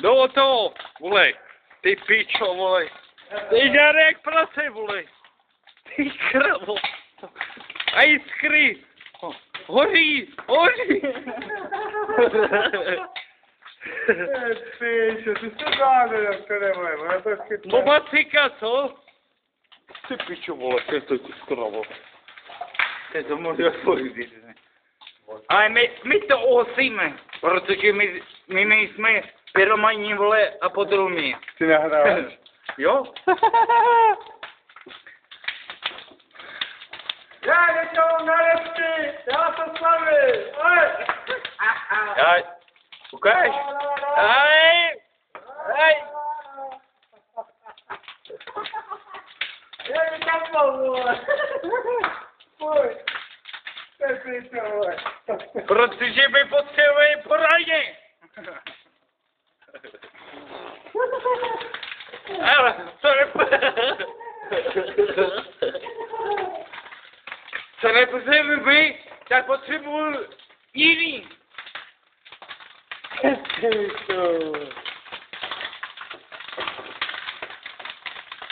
No to, vole, ty pičo, vole. Ty žádný jak prase, vole. Ty kravo. A jiskry. Hoří, hoří. Pičo, ty jsi zvládl, doktore, vole, ono to chytne. Pomacika, co? Ty pičo, vole, to ty kravo. To může odpovědět, ne? Ale my to osíme, protože my nejsme pyromani, vole, a podrumí. Ty nahráváš? Jo? Já něčeho nalepší, já to slavím, Já, ukáž? Hej! Hej! Já mi tam vole. Pojď. Pičo, vole. Protože my potřebujeme poradně. Ale co nepotřebujeme my, tak potřebuju jiný. Pičo.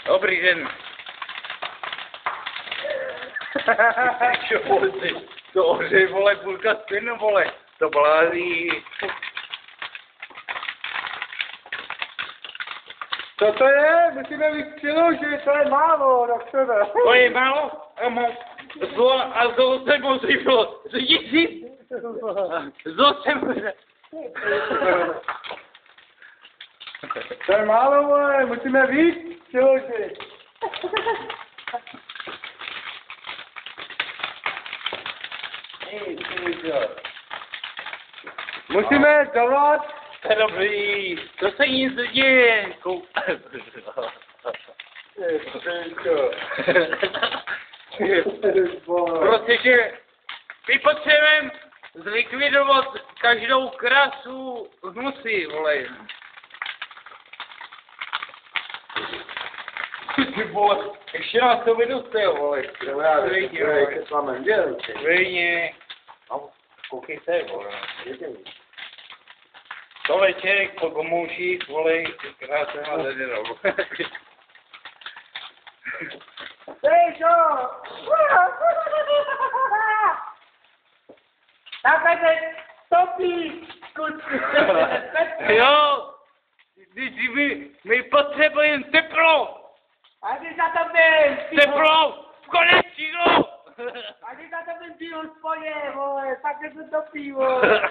Dobrý den. Čo, vole, ty, to ořej, vole, půlka spinu, vole, to blází. Co to je? Musíme vystřilu, že to je málo, doktore. To je málo? A zlo se musí bylo řídit. Zlo se musí. To je málo, vole, musíme víc přiložit. Musíme dovolat. To je dobrý, to se nic neděje. Protože my potřebujeme zlikvidovat každou krasu v nosi, vole. Ty vole, ještě nás to vydostil, vole. Vejně. No, koukejte, vole. To večerek po komouších, vole, krásně má zadělal. Pejčo! Takhle se topí, skutky. Jo, my potřebujeme teplo. A ty za to byl. Teplo, konečně. A ty za to byl ty hospodě, vole, takhle se topí, vole.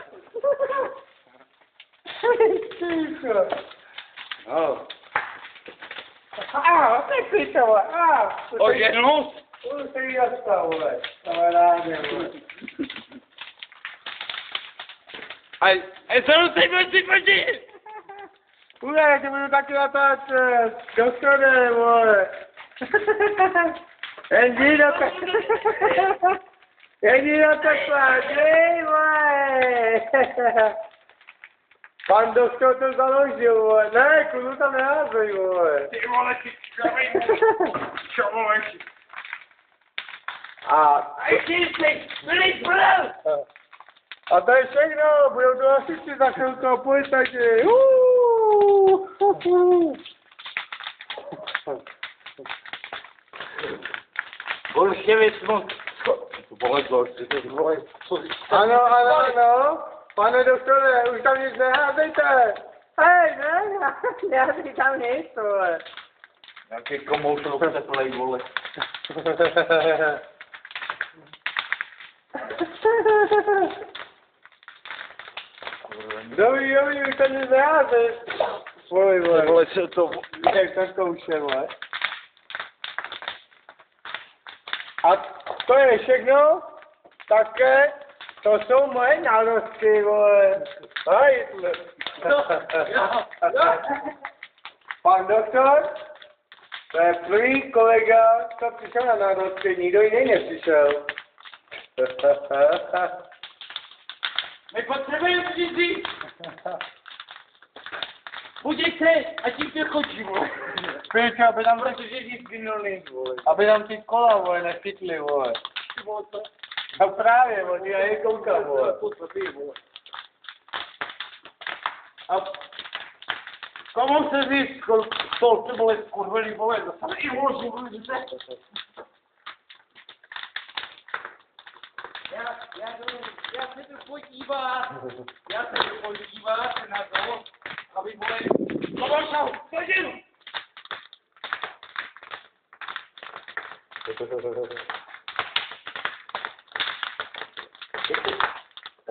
Pejčo. No. Ty píčo, vole, Oženu? Už se jí dostal, vole, kamaráde, vole. A co musí být proti? Ule, já tě budu taky natáčet, doktore, vole. Jezdí do pekla. Jezdí do pekla, děj, vole. Pan doktor to založil, vole. Ne, kudu tam neházej, vole. Ty vole, ty čavej, čo vole. A to je všechno, budou to hasiči za chvilku a policajti. Bolševic moc. Vole, vole, Ano. Pane doktore, už tam nic neházejte. Hej, neházej tam nic, vole. Nějaký komoušou teplej, vole. Dobrý, už tam nic neházej. Vole. Vole, co to... Jak to zkouše, vole. A to je všechno? Také? To jsou moje národky, vole. Hej, pan doktor? To je první kolega, co přišel na národky, nikdo jiný nepřišel. My potřebujeme přijít. Budíte, a tím tě chodí, vole. Pěčo, aby tam Protože jsi zvinulý, vole. aby tam ty kola, vole, nechytli, vole. No právě, on já je koukám, vole. A komu se říct, to ty vole, kurvelý vole, dostane i vole, vole, Já se jdu podívat na to, aby vole, považal, chodil!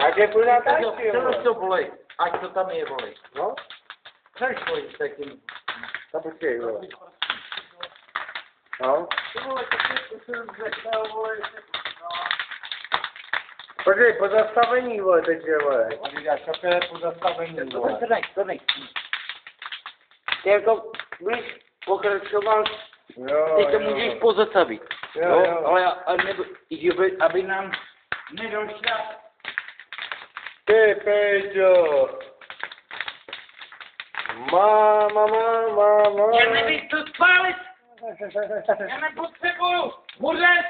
Takže půjdu na taxi, Chceš vole. to volej, ať to tam je volej. No, Chceš volej s takým. tak počkej, vole. No. Ty vole, to se řekne, vole. Počkej, po zastavení, vole, teď, vole. Já čapě po zastavení, vole. To nech. Ty jako, když pokračoval, Jo, teď to můžeš pozastavit. Jo. Ale aby nám nedošla. Ty, Peťo. Máma. Já nevím, co spálit! Já nepotřebuju hůřet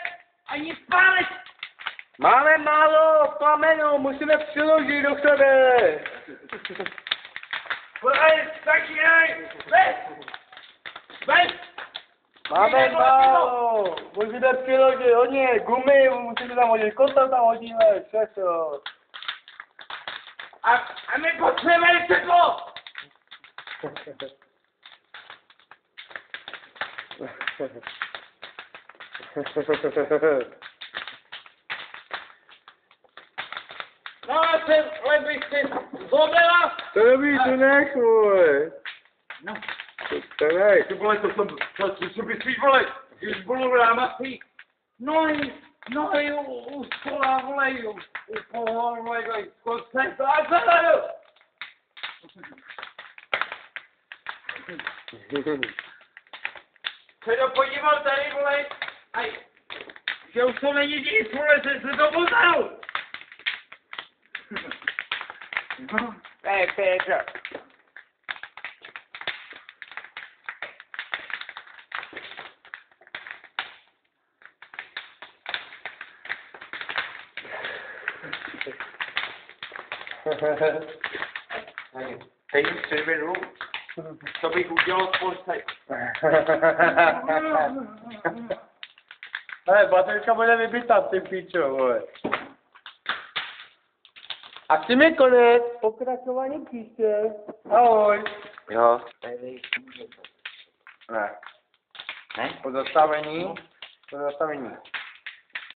ani spálit! Máme málo plamenu, musíme přiložit do sebe. Začínaj! Ven! Máme málo, musíme přiložit hodně gumy, musíme tam hodit kota, tam hodíme, všechno. A my potřebujeme teplo! No a se lebičky zlobila! To neví, to nech, vole. No, To nech. Ty vole, to jsem bys vole, když budu rámasí. no i u stola vole, u pohoru vole, koncept a zadaju! Se to podíval tady vole, aj, že už to není nic vole, že se to poznal! No, Petr. Teď jim převedu, co bych udělal s policaj. Ale baterka bude vybitá, ty píčo, vole. A tím je konec, pokračování příště. Ahoj. Jo. Ne. Ne? Po zastavení.